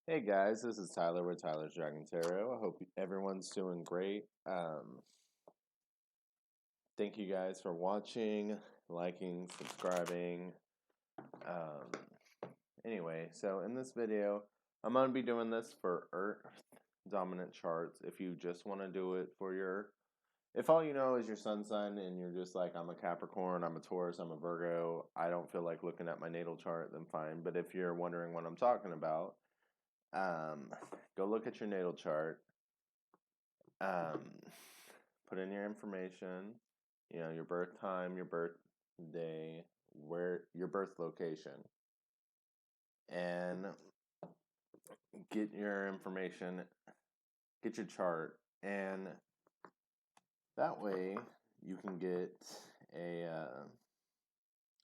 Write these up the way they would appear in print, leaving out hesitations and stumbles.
Hey guys, this is Tyler with Tyler's Dragon Tarot. I hope everyone's doing great. Thank you guys for watching, liking, subscribing. Um, anyway, so in this video, I'm going to be doing this for Earth dominant charts. If you just want to do it for if all you know is your sun sign and you're just like, I'm a Capricorn, I'm a Taurus, I'm a Virgo, I don't feel like looking at my natal chart, then fine. But if you're wondering what I'm talking about, um, go look at your natal chart. Um, put in your information, your birth time, your birthday, where your birth location, and get your information, get your chart, and that way you can get a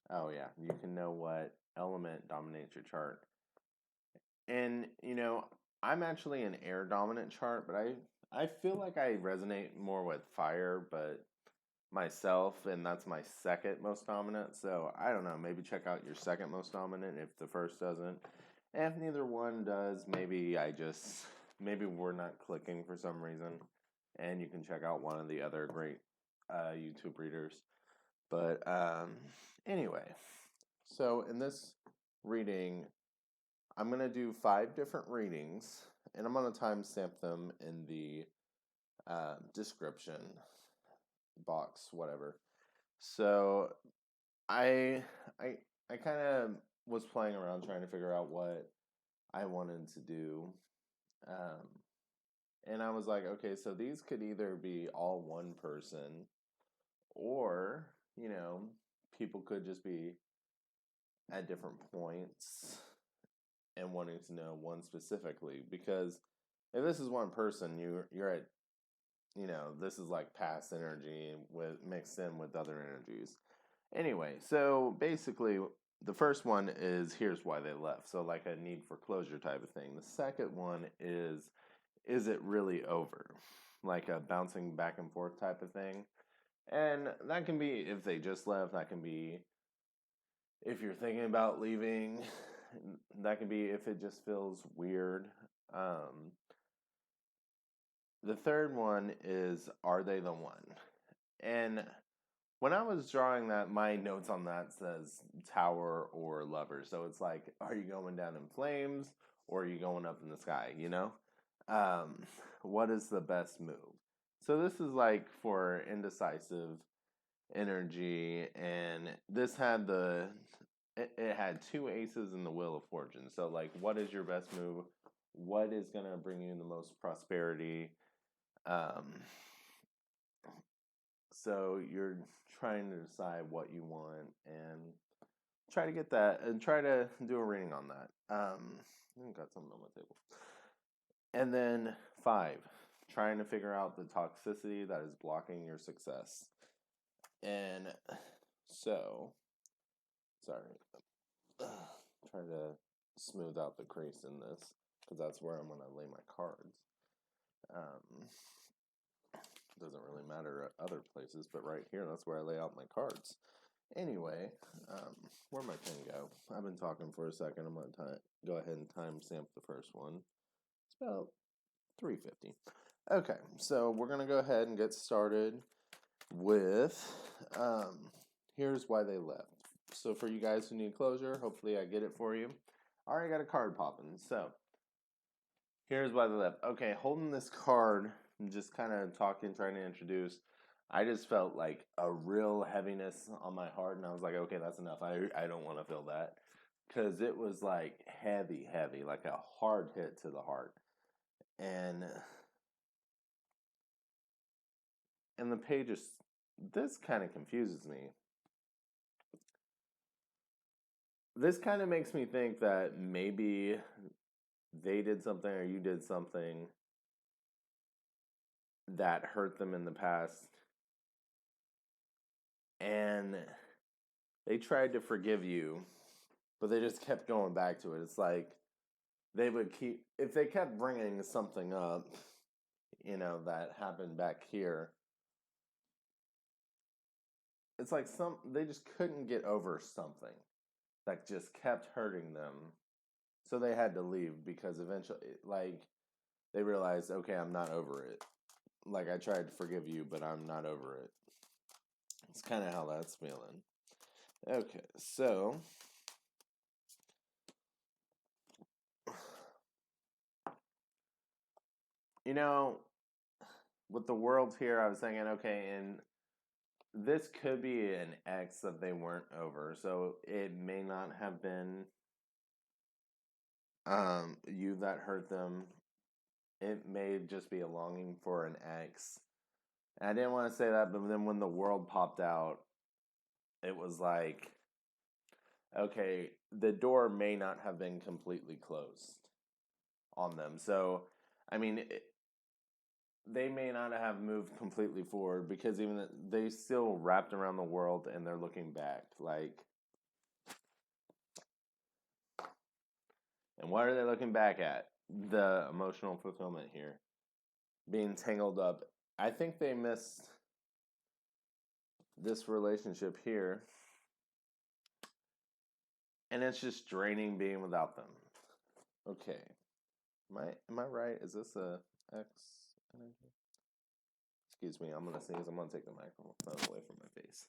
oh yeah, you can know what element dominates your chart. And I'm actually an air dominant chart, but I feel like I resonate more with fire, but myself, and that's my second most dominant. So I don't know, maybe check out your second most dominant if the first doesn't. And if neither one does, maybe we're not clicking for some reason. And you can check out one of the other great YouTube readers. But anyway, so in this reading, I'm going to do 5 different readings, and I'm going to timestamp them in the description box, whatever. So I I I kind of was playing around trying to figure out what I wanted to do. Um, and I was like, okay, so these could either be all one person or, people could just be at different points and wanting to know one specifically, because if this is one person, you're at, this is like past energy with mixed in with other energies. Anyway, so basically, the first one is here's why they left. So, like a need for closure type of thing. The second one is it really over? Like a bouncing back and forth type of thing. And that can be if they just left, that can be if you're thinking about leaving, that can be if it just feels weird. Um, the third one is are they the one? And when I was drawing that, my notes on that says tower or lover. So it's like, are you going down in flames or are you going up in the sky? What is the best move? So this is like for indecisive energy, and this had it had 2 aces in the wheel of fortune. So like, what is your best move? What is gonna bring you the most prosperity? Um, So you're trying to decide what you want and try to get that and try to do a reading on that. I've got something on my table. And then 5, trying to figure out the toxicity that is blocking your success. And so, sorry, try to smooth out the crease in this because that's where I'm going to lay my cards. Um, doesn't really matter at other places, but right here, that's where I lay out my cards. Anyway, where'd my pen go? I've been talking for a second. I'm going to go ahead and timestamp the first one. It's about 3:50. Okay, so we're going to go ahead and get started with here's why they left. So for you guys who need closure, hopefully I get it for you. I already got a card popping. So here's why they left. Okay, holding this card, just kind of talking, trying to introduce. I just felt like a real heaviness on my heart, and I was like, okay, that's enough. I don't want to feel that because it was like heavy, like a hard hit to the heart, and the page is this kind of confuses me. This kind of makes me think that maybe they did something or you did something that hurt them in the past, and they tried to forgive you, but they just kept going back to it. It's like they would keep, if they kept bringing something up, that happened back here, it's like they just couldn't get over something that just kept hurting them. So they had to leave because eventually, like, they realized, okay, I'm not over it. Like, I tried to forgive you, but I'm not over it. It's kind of how that's feeling. Okay, so you know, with the world here, I was thinking, okay, and this could be an ex that they weren't over, so it may not have been you that hurt them. It may just be a longing for an ex. And I didn't want to say that, but then when the world popped out, it was like, okay, the door may not have been completely closed on them. So, I mean, they may not have moved completely forward because even they still wrapped around the world and they're looking back. Like, and what are they looking back at? The emotional fulfillment here. Being tangled up. I think they missed this relationship here. And it's just draining being without them. Okay. Am I right? Is this a X energy? Excuse me, I'm gonna sneeze. I'm gonna take the microphone away from my face.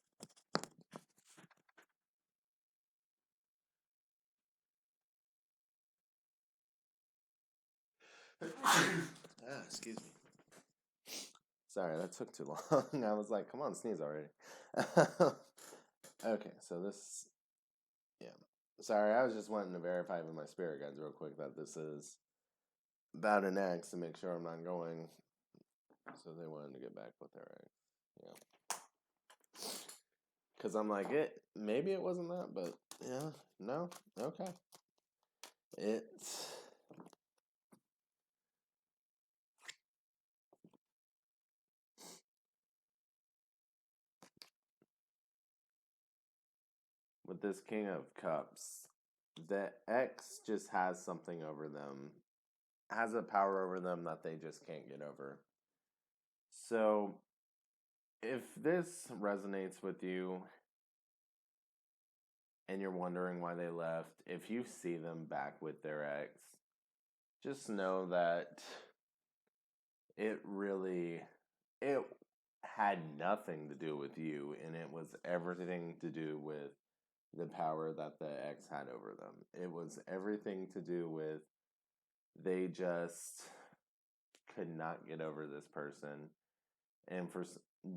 Excuse me. Sorry, that took too long. I was like, come on, sneeze already. Okay, so this, yeah. Sorry, I was just wanting to verify with my spirit guides real quick that this is about an ex to make sure I'm not going. So they wanted to get back with their ex. Yeah. Because I'm like, maybe it wasn't that, but yeah, no, okay. It's with this King of Cups, the ex just has something over them, has a power over them that they just can't get over. So, if this resonates with you and you're wondering why they left, if you see them back with their ex, just know that it really it had nothing to do with you and it was everything to do with the power that the ex had over them. It was everything to do with they just could not get over this person and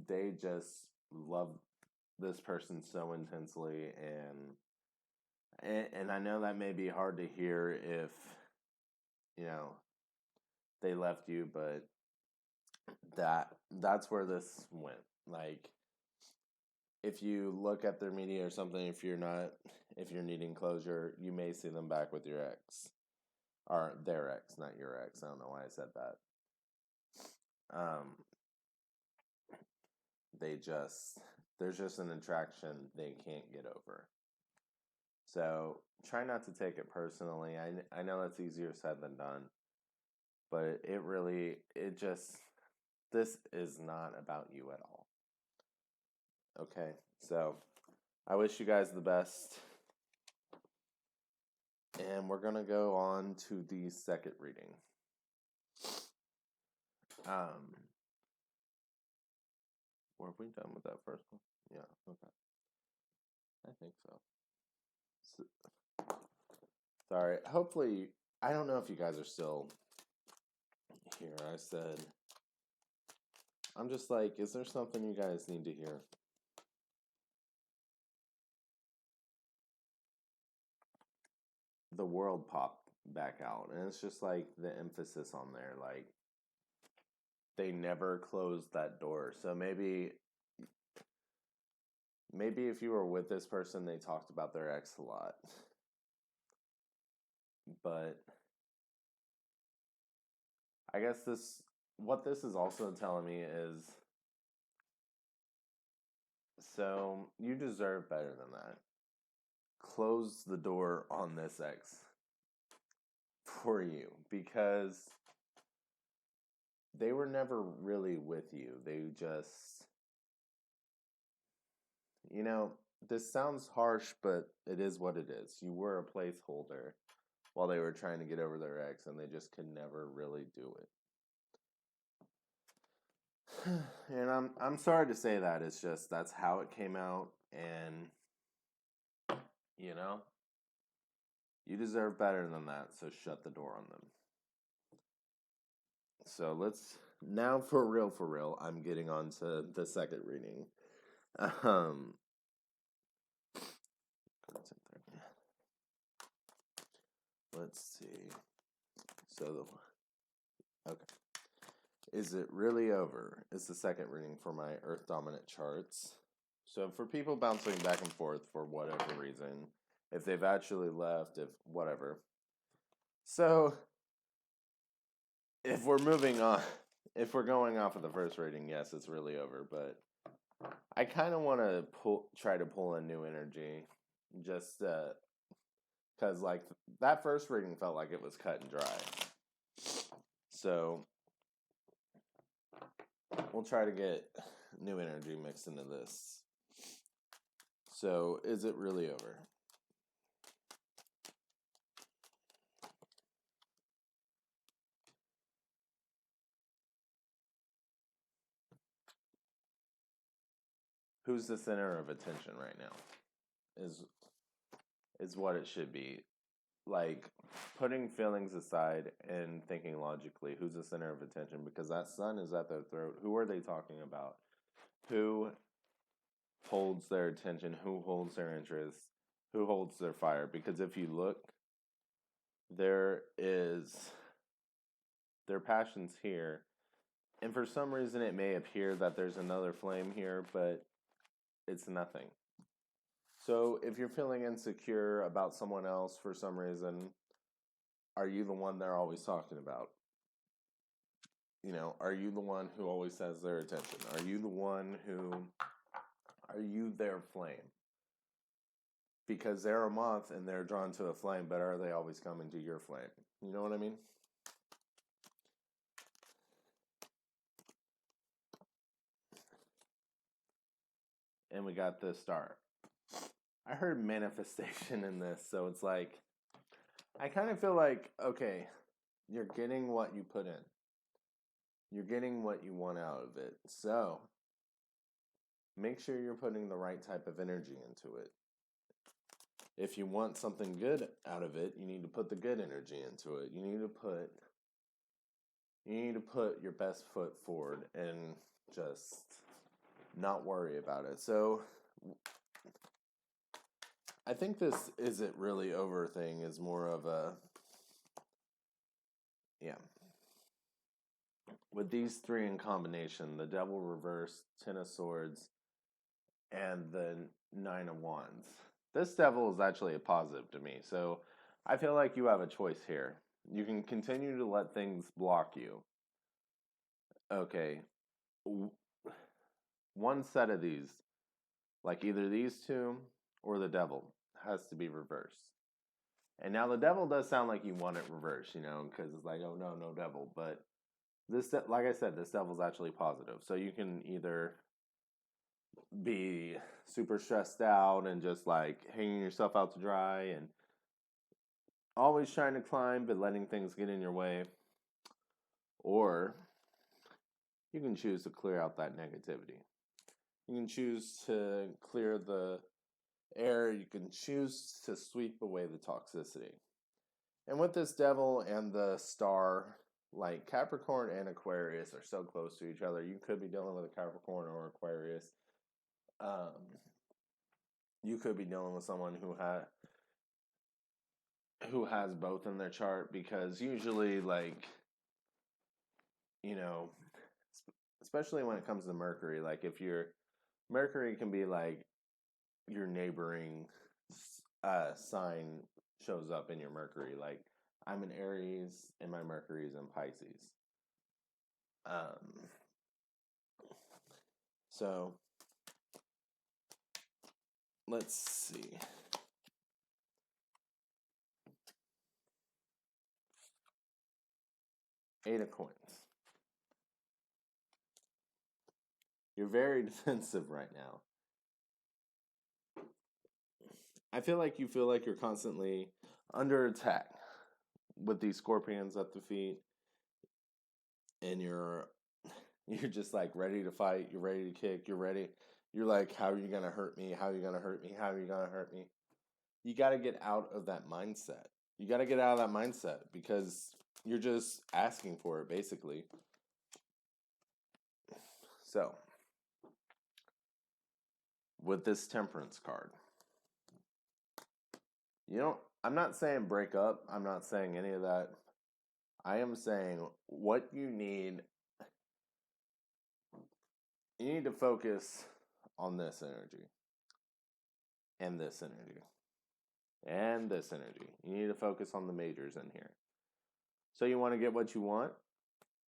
they just loved this person so intensely and I know that may be hard to hear if you know they left you, but that's where this went. Like if you look at their media or something, if you're needing closure, you may see them back with your ex or their ex, not your ex. I don't know why I said that. Um, there's just an attraction they can't get over. So try not to take it personally. I know it's easier said than done, but this is not about you at all. Okay, so I wish you guys the best. And we're going to go on to the second reading. Were we done with that first one? Yeah, okay. I think so. Sorry. Hopefully, I don't know if you guys are still here. I'm just like, is there something you guys need to hear? The world popped back out, and it's just like the emphasis on there. Like, they never closed that door. So maybe if you were with this person, they talked about their ex a lot. But I guess what this is also telling me is so you deserve better than that. Close the door on this ex for you because they were never really with you. They just, this sounds harsh, but it is what it is. You were a placeholder while they were trying to get over their ex, and they just could never really do it. And I'm sorry to say that. It's just that's how it came out, and you know, you deserve better than that, so shut the door on them. So let's now for real, I'm getting on to the second reading. Let's see. So, okay. Is it really over? Is the second reading for my Earth Dominant charts. So for people bouncing back and forth for whatever reason, if they've actually left, if whatever. So, if we're moving on, if we're going off of the first reading, yes, it's really over. But I kind of want to try to pull a new energy, just because like that first reading felt like it was cut and dry. So we'll try to get new energy mixed into this. So is it really over? Who's the center of attention right now? Is what it should be. Like putting feelings aside and thinking logically, who's the center of attention? Because that sun is at their throat. Who are they talking about? Who holds their attention? Who holds their interest? Who holds their fire? Because if you look, their passion's here. And for some reason it may appear that there's another flame here, but it's nothing. So if you're feeling insecure about someone else for some reason, are you the one they're always talking about? You know, are you the one who always has their attention? Are you their flame? Because they're a moth and they're drawn to a flame, but are they always coming to your flame? You know what I mean? And we got the star. I heard manifestation in this, so it's like, I kind of feel like, okay, you're getting what you put in. You're getting what you want out of it. So, make sure you're putting the right type of energy into it. If you want something good out of it, you need to put the good energy into it. You need to put your best foot forward and just not worry about it. So, I think this isn't really over thing is more of a, yeah. With these three in combination, the Devil reversed, Ten of Swords, and the Nine of Wands. This Devil is actually a positive to me, so I feel like you have a choice here. You can continue to let things block you. Okay, one set of these, like either these two or the Devil, has to be reversed. And now the Devil does sound like you want it reversed, you know, because it's like, oh no, no Devil. But this, like I said, this Devil's actually positive. So you can either be super stressed out and just like hanging yourself out to dry and always trying to climb but letting things get in your way, or you can choose to clear out that negativity. You can choose to clear the air. You can choose to sweep away the toxicity. And with this Devil and the star, like Capricorn and Aquarius are so close to each other. You could be dealing with a Capricorn or Aquarius. You could be dealing with someone who has both in their chart, because usually, like, you know, especially when it comes to Mercury, like if Mercury can be like your neighboring sign shows up in your Mercury. Like I'm an Aries and my Mercury is in Pisces. So let's see. Eight of Coins. You're very defensive right now. I feel like you're constantly under attack. with these scorpions at the feet, and you're just like ready to fight, you're ready to kick, you're like, how are you gonna hurt me? How are you gonna hurt me? How are you gonna hurt me? You gotta get out of that mindset. You gotta get out of that mindset because you're just asking for it basically. So with this temperance card, I'm not saying break up, I'm not saying any of that. I am saying what you need to focus on this energy and this energy and this energy. You need to focus on the majors in here. So you want to get what you want?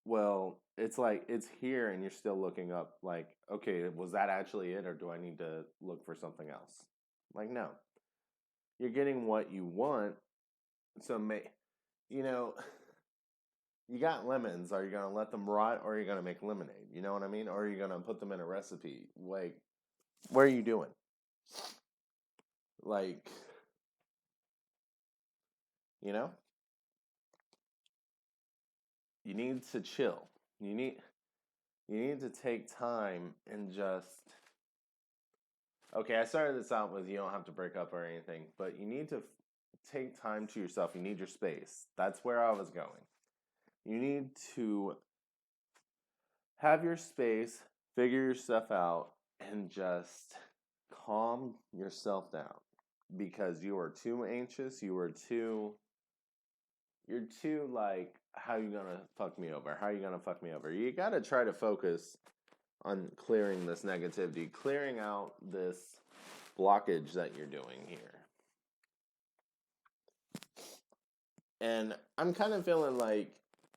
Well, it's like it's here and you're still looking up like, okay, was that actually it or do I need to look for something else? Like, no. You're getting what you want. So you know, you got lemons. Are you going to let them rot or are you going to make lemonade? You know what I mean? Or are you going to put them in a recipe? Like, what are you doing? Like, you know? You need to chill. You need to take time and just okay, I started this out with you don't have to break up or anything, but you need to take time to yourself. You need your space. That's where I was going. You need to have your space, figure your stuff out, and just calm yourself down because you are too anxious. You're too like, how you gonna fuck me over? How you gonna fuck me over? You gotta try to focus on clearing this negativity, clearing out this blockage that you're doing here. And I'm kind of feeling like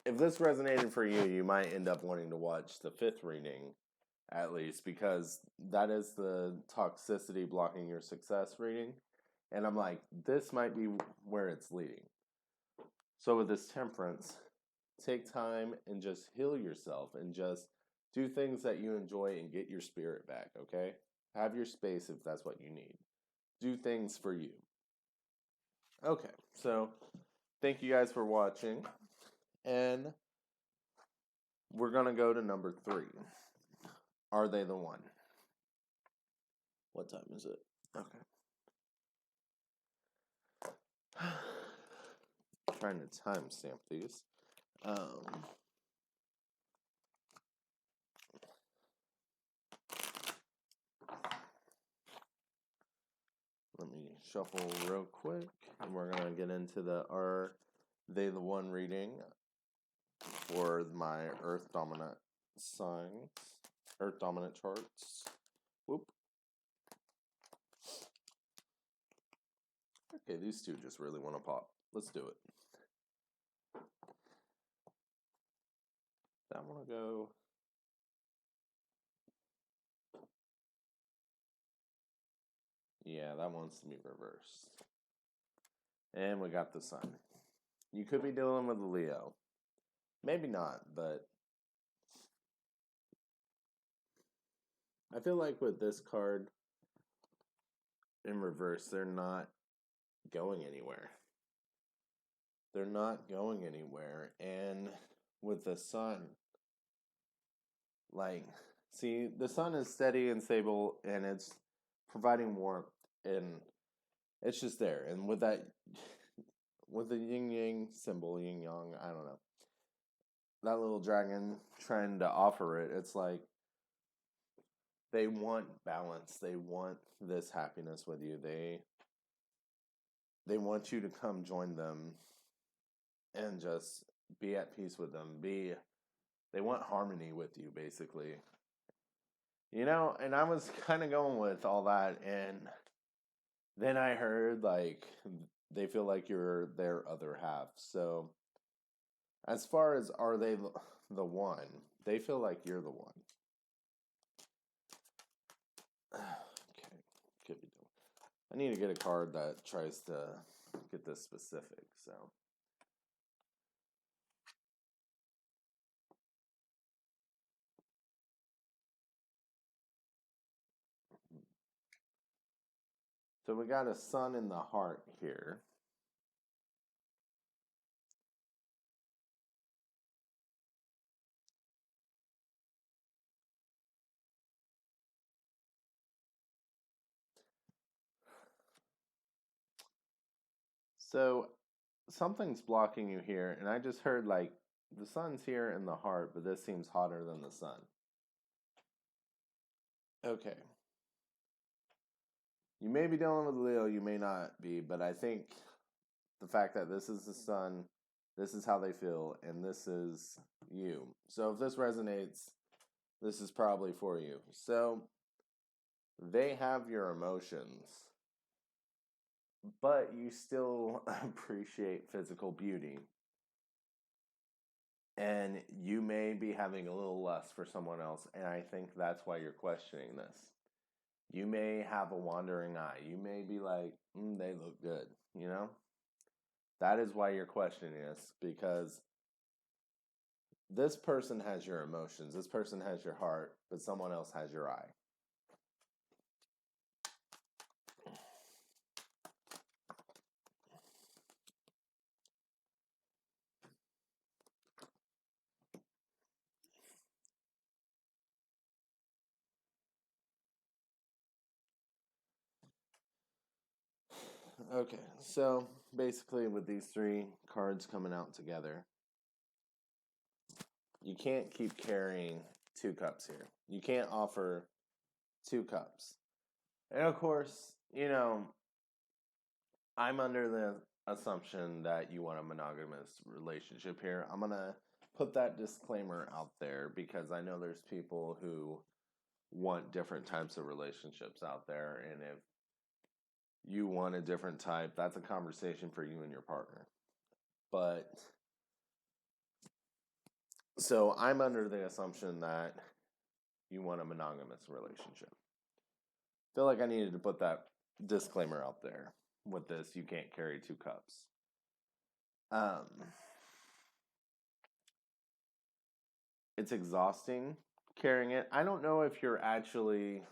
if this resonated for you, you might end up wanting to watch the 5th reading at least because that is the toxicity blocking your success reading. And I'm like, this might be where it's leading. So with this temperance, take time and just heal yourself and just do things that you enjoy and get your spirit back, okay? Have your space if that's what you need. Do things for you. Okay, so thank you guys for watching. And we're going to go to number 3. Are they the one? What time is it? Okay. Trying to timestamp these. Let me shuffle real quick, and we're going to get into the Are They the One reading for my Earth Dominant signs, Earth Dominant charts. Whoop. Okay, these two just really want to pop. Let's do it. That want to go. Yeah, that wants to be reversed. And we got the Sun. You could be dealing with a Leo. Maybe not, but I feel like with this card in reverse, they're not going anywhere. They're not going anywhere. And with the Sun, like, see, the Sun is steady and stable and it's providing warmth and it's just there. And with that, with the yin yang symbol, yin yang, I don't know, that little dragon trying to offer it, it's like they want balance. They want this happiness with you. They want you to come join them and just be at peace with them. They want harmony with you, basically. You know, and I was kind of going with all that, and then I heard like they feel like you're their other half. So, as far as are they the one, they feel like you're the one. Okay, could be doing. I need to get a card that tries to get this specific. So we got a Sun in the heart here. So something's blocking you here, and I just heard like the sun's here in the heart, but this seems hotter than the sun. Okay. You may be dealing with Leo, you may not be, but I think the fact that this is the sun, this is how they feel, and this is you. So if this resonates, this is probably for you. So they have your emotions, but you still appreciate physical beauty. And you may be having a little lust for someone else, and I think that's why you're questioning this. You may have a wandering eye. You may be like, they look good, you know? That is why you're questioning this, because this person has your emotions, this person has your heart, but someone else has your eye. Okay, so basically, with these three cards coming out together, you can't keep carrying 2 cups here. You can't offer 2 cups. And of course, I'm under the assumption that you want a monogamous relationship here. I'm going to put that disclaimer out there because I know there's people who want different types of relationships out there. And if you want a different type, that's a conversation for you and your partner. But so I'm under the assumption that you want a monogamous relationship. I feel like I needed to put that disclaimer out there with this. You can't carry 2 cups. It's exhausting carrying it. I don't know if there's actually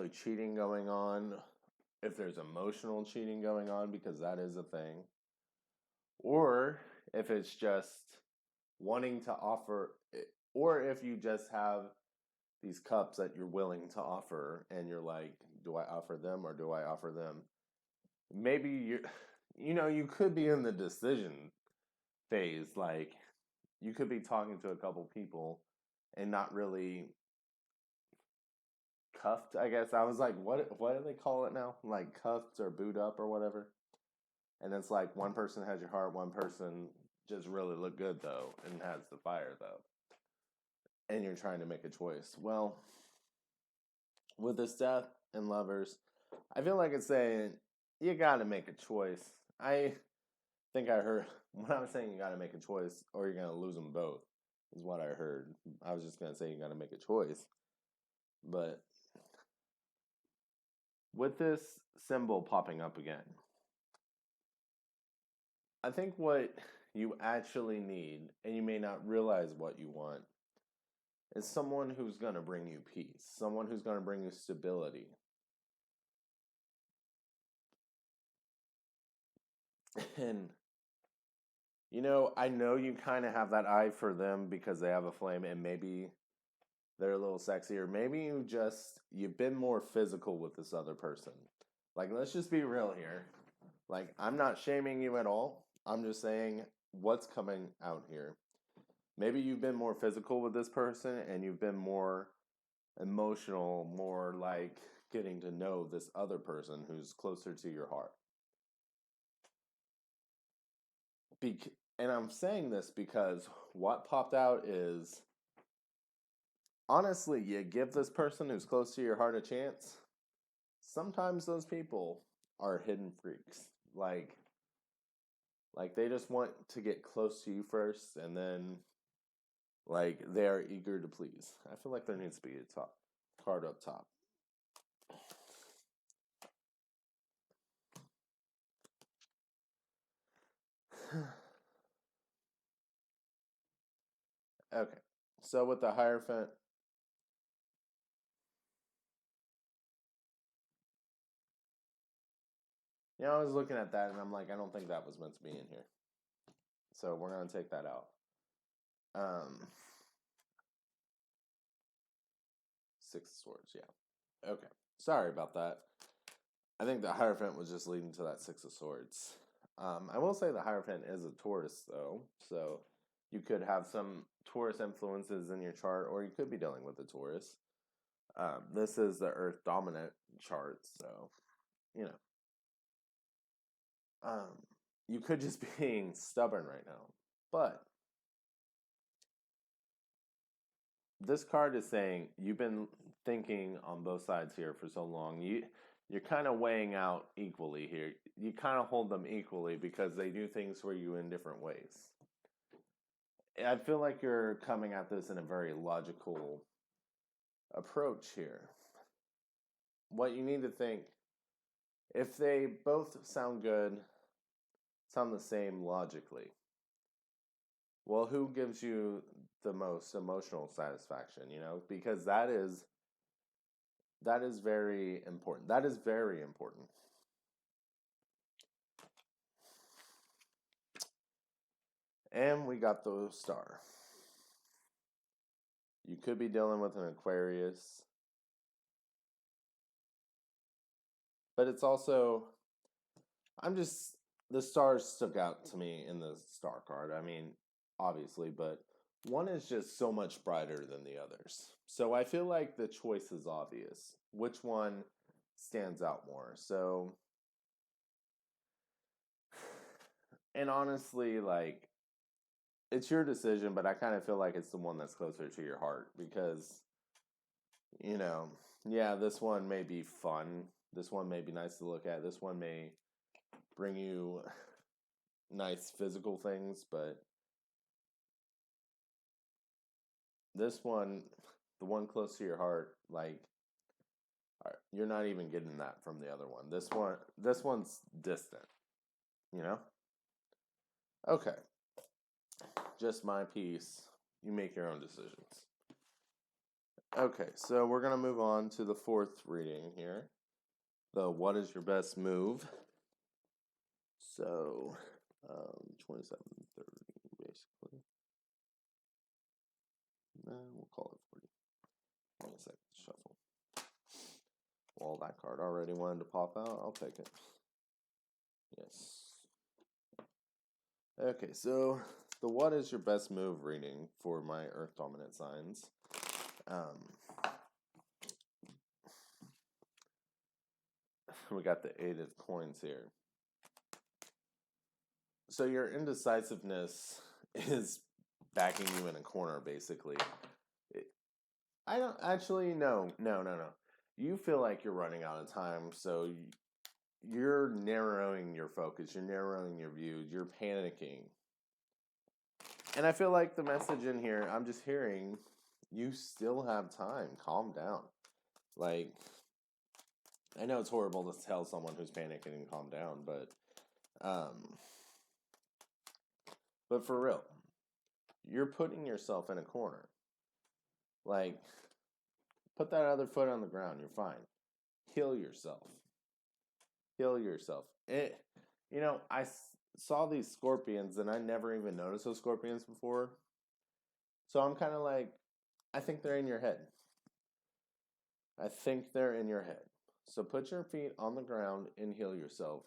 cheating going on, if there's emotional cheating going on, because that is a thing, or if it's just wanting to offer, or if you just have these cups that you're willing to offer and you're like, do I offer them or do I offer them? Maybe you could be in the decision phase. Like, you could be talking to a couple people and not really cuffed, I guess. I was like, what do they call it now? Like cuffed or boot up or whatever. And it's like one person has your heart, one person just really look good though and has the fire though. And you're trying to make a choice. Well, with this death and lovers, I feel like it's saying you gotta make a choice. I think I heard when I was saying you gotta make a choice or you're gonna lose them both is what I heard. I was just gonna say you gotta make a choice. But with this symbol popping up again, I think what you actually need, and you may not realize what you want, is someone who's going to bring you peace, someone who's going to bring you stability. And, I know you kind of have that eye for them because they have a flame and maybe they're a little sexier. Maybe you've been more physical with this other person. Like, let's just be real here. Like, I'm not shaming you at all. I'm just saying what's coming out here. Maybe you've been more physical with this person and you've been more emotional, more like getting to know this other person who's closer to your heart. And I'm saying this because what popped out is, honestly, you give this person who's close to your heart a chance. Sometimes those people are hidden freaks. Like they just want to get close to you first, and then like they are eager to please. I feel like there needs to be a card up top. Okay, so with the Hierophant, I was looking at that and I'm like, I don't think that was meant to be in here. So we're going to take that out. 6 of Swords, yeah. Okay, sorry about that. I think the Hierophant was just leading to that Six of Swords. I will say the Hierophant is a Taurus, though, so you could have some Taurus influences in your chart, or you could be dealing with a Taurus. This is the Earth dominant chart, so you know, you could just be being stubborn right now. But this card is saying you've been thinking on both sides here for so long. You're kind of weighing out equally here. You kind of hold them equally because they do things for you in different ways. I feel like you're coming at this in a very logical approach here. What you need to think, if they both sound good, sound the same logically, well, who gives you the most emotional satisfaction, because that is very important. That is very important. And we got the Star. You could be dealing with an Aquarius. But it's also, the stars stuck out to me in the Star card. I mean, obviously, but one is just so much brighter than the others. So I feel like the choice is obvious. Which one stands out more? So, and honestly, like, it's your decision, but I kind of feel like it's the one that's closer to your heart because, yeah, this one may be fun. This one may be nice to look at. This one may bring you nice physical things, but this one, the one close to your heart, like, you're not even getting that from the other one. This one's distant, you know? Okay. Just my piece. You make your own decisions. Okay, so we're going to move on to the fourth reading here. The what is your best move? So, 27, 30, basically. We'll call it 40. Wait a second, shuffle. Well, that card already wanted to pop out. I'll take it. Yes. Okay, so the what is your best move reading for my Earth dominant signs. We got the 8 of coins here. So your indecisiveness is backing you in a corner, basically. I don't actually, no. You feel like you're running out of time, so you're narrowing your focus, you're narrowing your views, you're panicking. And I feel like the message in here, I'm just hearing, you still have time. Calm down. Like, I know it's horrible to tell someone who's panicking and calm down, but for real, you're putting yourself in a corner. Like, put that other foot on the ground. You're fine. Heal yourself. Heal yourself. I saw these scorpions, and I never even noticed those scorpions before. So I'm kind of like, I think they're in your head. I think they're in your head. So put your feet on the ground and heal yourself.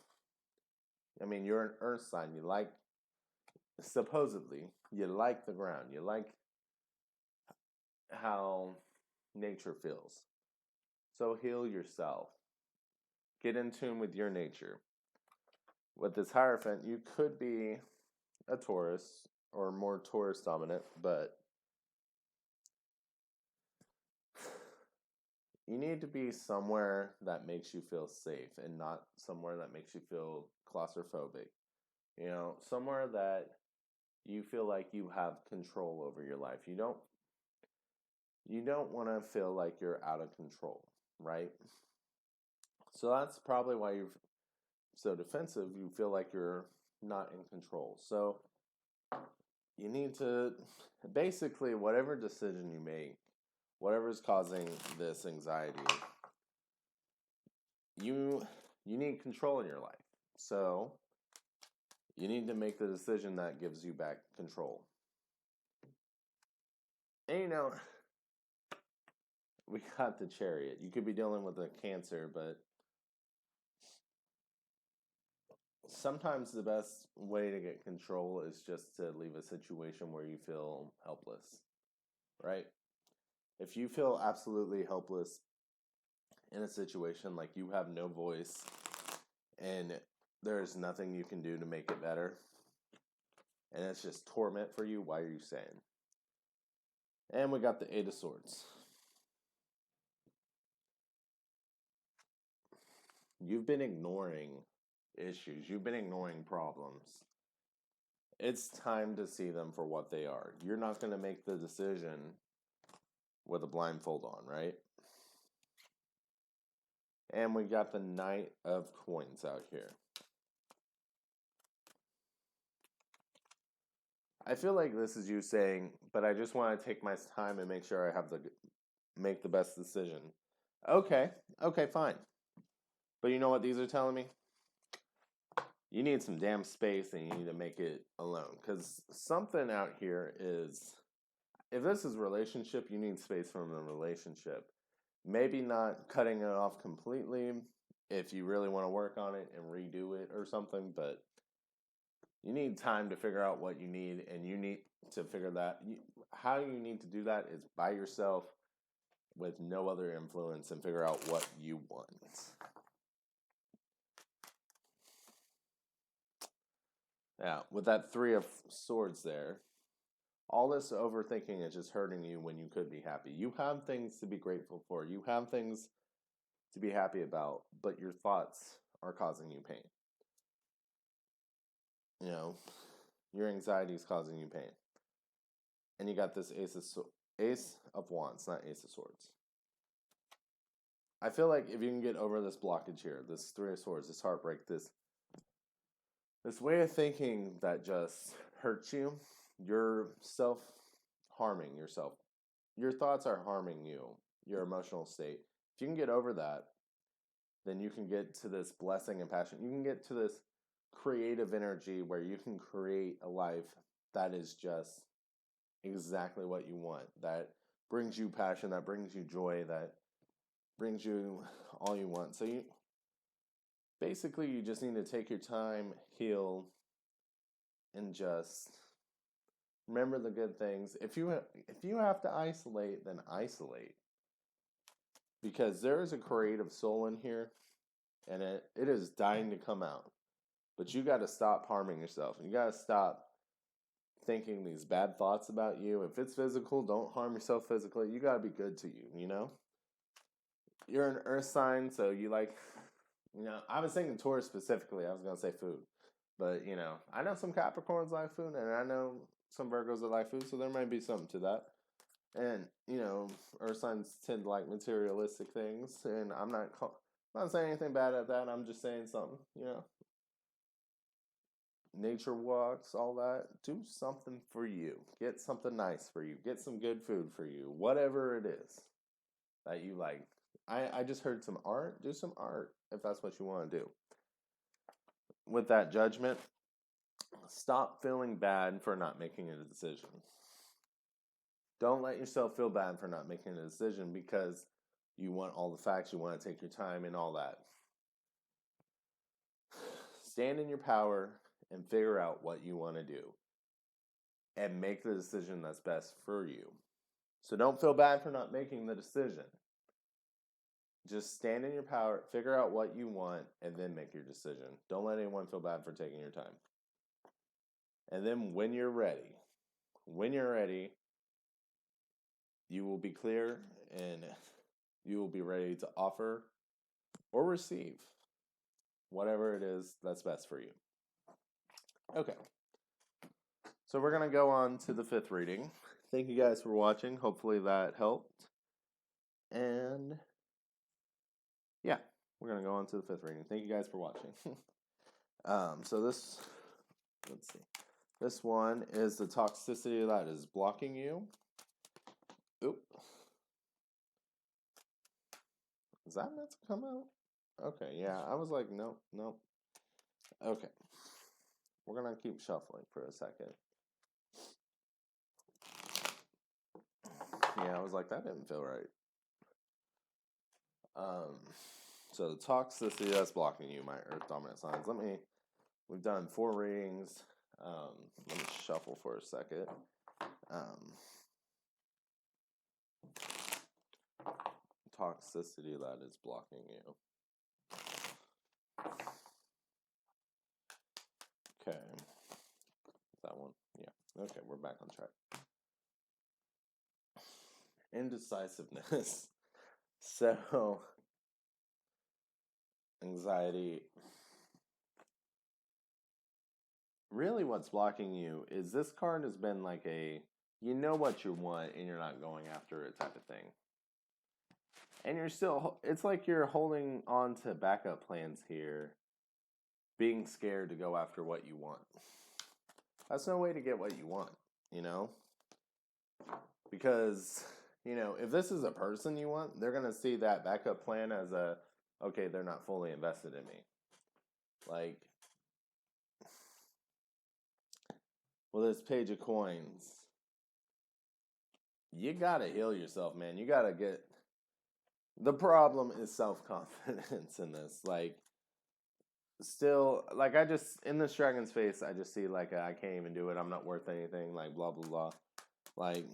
I mean, you're an earth sign. Supposedly, you like the ground. You like how nature feels. So heal yourself. Get in tune with your nature. With this Hierophant, you could be a Taurus or more Taurus dominant, but you need to be somewhere that makes you feel safe and not somewhere that makes you feel claustrophobic. Somewhere that you feel like you have control over your life. You don't want to feel like you're out of control, right? So that's probably why you're so defensive. You feel like you're not in control. So you need to, basically, whatever decision you make, whatever's causing this anxiety, you need control in your life. So you need to make the decision that gives you back control. And we got the Chariot. You could be dealing with a Cancer, but sometimes the best way to get control is just to leave a situation where you feel helpless, right? If you feel absolutely helpless in a situation, like you have no voice and there's nothing you can do to make it better, and it's just torment for you, why are you staying? And we got the Eight of Swords. You've been ignoring issues. You've been ignoring problems. It's time to see them for what they are. You're not going to make the decision with a blindfold on, right? And we got the Knight of Coins out here. I feel like this is you saying, but I just want to take my time and make sure I have make the best decision. Okay, fine. But you know what these are telling me? You need some damn space and you need to make it alone. Because something out here is, if this is a relationship, you need space from the relationship. Maybe not cutting it off completely if you really want to work on it and redo it or something, but you need time to figure out what you need, and you need to figure that. How you need to do that is by yourself with no other influence and figure out what you want. Now, with that Three of Swords there, all this overthinking is just hurting you when you could be happy. You have things to be grateful for. You have things to be happy about, but your thoughts are causing you pain. You know, your anxiety is causing you pain. And you got this Ace of Wands, not Ace of Swords. I feel like if you can get over this blockage here, this Three of Swords, this heartbreak, this way of thinking that just hurts you, you're self-harming yourself. Your thoughts are harming you, your emotional state. If you can get over that, then you can get to this blessing and passion. You can get to this creative energy where you can create a life that is just exactly what you want, that brings you passion, that brings you joy, that brings you all you want. So you just need to take your time, heal, and just remember the good things. If you have to isolate, then isolate. Because there is a creative soul in here, and it is dying to come out. But you got to stop harming yourself. You got to stop thinking these bad thoughts about you. If it's physical, don't harm yourself physically. You got to be good to you, you know? You're an earth sign, so you like, I was thinking Taurus specifically. I was going to say food. But, I know some Capricorns like food, and I know some Virgos that like food, so there might be something to that. And, earth signs tend to like materialistic things, and I'm not saying anything bad at that. I'm just saying something, Nature walks, all that. Do something for you. Get something nice for you. Get some good food for you. Whatever it is that you like. I just heard some art. Do some art if that's what you want to do. With that Judgment, stop feeling bad for not making a decision. Don't let yourself feel bad for not making a decision because you want all the facts, you want to take your time and all that. Stand in your power and figure out what you want to do. And make the decision that's best for you. So don't feel bad for not making the decision. Just stand in your power, figure out what you want, and then make your decision. Don't let anyone feel bad for taking your time. And then when you're ready, you will be clear and you will be ready to offer or receive whatever it is that's best for you. Okay. So we're going to go on to the 5th reading. Thank you guys for watching. Hopefully that helped. And yeah, we're going to go on to the 5th reading. Thank you guys for watching. So let's see. This one is the toxicity that is blocking you. Oop. Is that meant to come out? Okay, yeah, I was like, nope. Okay. We're going to keep shuffling for a second. Yeah, I was like, that didn't feel right. So the toxicity that's blocking you, my Earth dominant signs. Let me We've done 4 readings. Let me shuffle for a second. Toxicity that is blocking you. Okay. That one? Yeah. Okay, we're back on track. Indecisiveness. So, anxiety. Really, what's blocking you is this card has been like a you know what you want and you're not going after it type of thing. And you're still, it's like you're holding on to backup plans here, being scared to go after what you want. That's no way to get what you want, you know? Because, you know, if this is a person you want, they're going to see that backup plan as a, okay, they're not fully invested in me. Like, well, this Page of Coins, you got to heal yourself, man. You got to get, the problem is self-confidence in this. Like, still, like, I just, in this dragon's face, I just see, like, I can't even do it. I'm not worth anything, like, blah, blah, blah. Like,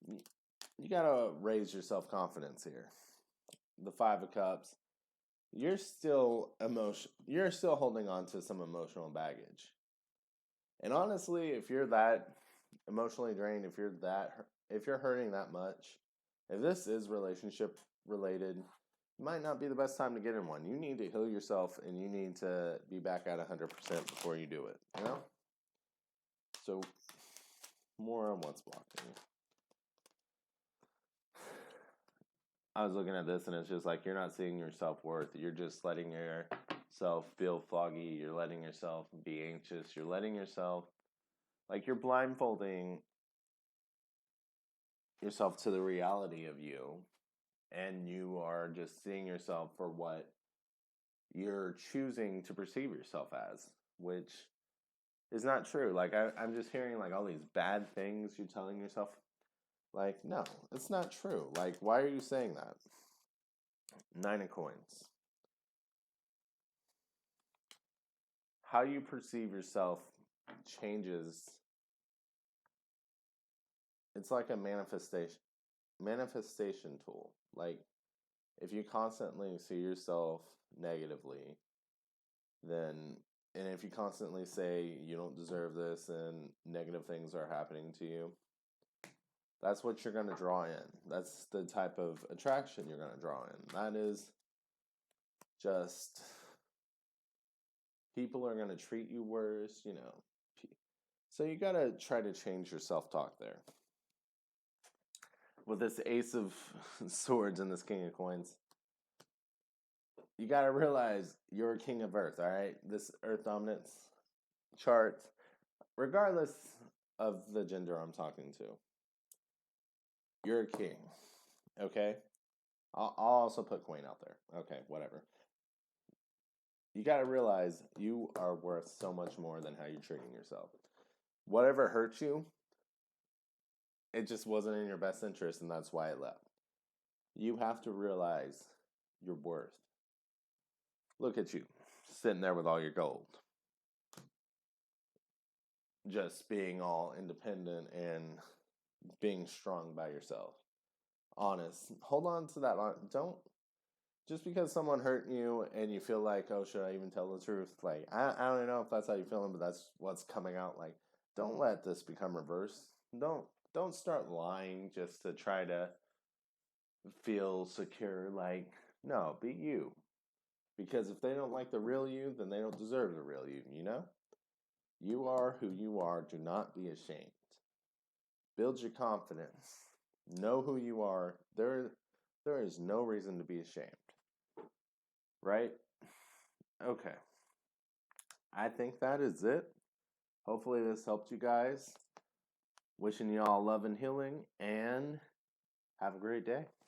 you got to raise your self-confidence here. The 5 of Cups, you're still holding on to some emotional baggage. And honestly, if you're that emotionally drained, if you're hurting that much, if this is relationship related, it might not be the best time to get in one. You need to heal yourself and you need to be back at 100% before you do it, you know? So, more on what's blocking you. I was looking at this and it's just like you're not seeing your self-worth. You're just letting yourself feel foggy. You're letting yourself be anxious. You're letting yourself, like you're blindfolding yourself to the reality of you. And you are just seeing yourself for what you're choosing to perceive yourself as, which is not true. Like I'm just hearing like all these bad things you're telling yourself. Like, no, it's not true. Like, why are you saying that? 9 of Coins. How you perceive yourself changes. It's like a manifestation tool. Like, if you constantly see yourself negatively, then, and if you constantly say you don't deserve this and negative things are happening to you, that's what you're going to draw in. That's the type of attraction you're going to draw in. That is just, people are going to treat you worse, you know. So you got to try to change your self-talk there. With this Ace of Swords and this King of Coins, you got to realize you're a king of Earth, all right? This Earth dominance chart, regardless of the gender I'm talking to, you're a king, okay? I'll also put queen out there. Okay, whatever. You got to realize you are worth so much more than how you're treating yourself. Whatever hurt you, it just wasn't in your best interest, and that's why it left. You have to realize your worth. Look at you, sitting there with all your gold. Just being all independent and being strong by yourself. Honest. Hold on to that. Don't, just because someone hurt you and you feel like, oh, should I even tell the truth? Like, I don't know if that's how you're feeling, but that's what's coming out. Like, don't let this become reverse. Don't start lying just to try to feel secure. Like, no, be you. Because if they don't like the real you, then they don't deserve the real you, you know? You are who you are. Do not be ashamed. Build your confidence. Know who you are. There is no reason to be ashamed. Right? Okay. I think that is it. Hopefully this helped you guys. Wishing you all love and healing, and have a great day.